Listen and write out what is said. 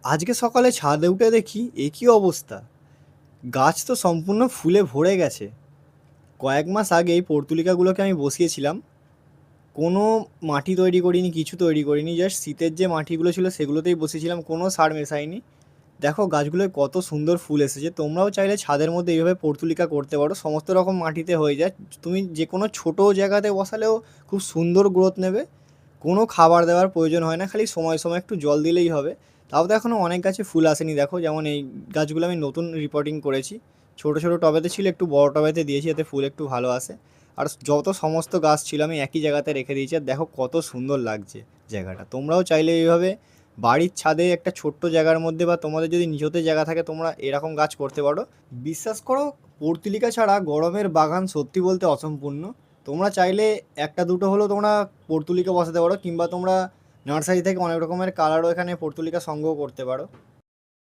আজকে সকালে ছাদে উঠে দেখি এ কী অবস্থা! গাছ তো সম্পূর্ণ ফুলে ভরে গেছে। কয়েক মাস আগে এই পর্তুলিকাগুলোকে আমি বসিয়েছিলাম। কোনো মাটি তৈরি করিনি, কিছু তৈরি করিনি। জাস্ট শীতের যে মাটিগুলো ছিল সেগুলোতেই বসিয়েছিলাম, কোনো সার মেশাইনি। দেখো গাছগুলোয় কত সুন্দর ফুল এসেছে। তোমরাও চাইলে ছাদের মধ্যে এইভাবে পর্তুলিকা করতে পারো। সমস্ত রকম মাটিতে হয়ে যায়। তুমি যে কোনো ছোটো জায়গাতে বসালেও খুব সুন্দর গ্রোথ নেবে। কোনো খাবার দেওয়ার প্রয়োজন হয় না, খালি সময় সময় একটু জল দিলেই হবে। তাও তো এখনও অনেক গাছে ফুল আসেনি দেখো, যেমন এই গাছগুলো আমি নতুন রিপোর্টিং করেছি। ছোটো ছোটো টবেতে ছিল, একটু বড় টবেতে দিয়েছি যাতে ফুল একটু ভালো আসে। আর যত সমস্ত গাছ ছিল আমি একই জায়গাতে রেখে দিয়েছি, আর দেখো কত সুন্দর লাগছে জায়গাটা। তোমরাও চাইলে এইভাবে বাড়ির ছাদে একটা ছোট্ট জায়গার মধ্যে, বা তোমাদের যদি নিচতে জায়গা থাকে, তোমরা এরকম গাছ করতে পারো। বিশ্বাস করো, পর্তুলিকা ছাড়া গরমের বাগান সত্যি বলতে অসম্পূর্ণ। তোমরা চাইলে একটা দুটো হলেও তোমরা পর্তুলিকা বসাতে পারো, কিংবা তোমরা নার্সারি থেকে অনেক রকমের কালারও এখানে পর্তুলিকা সংগ্রহ করতে পারো।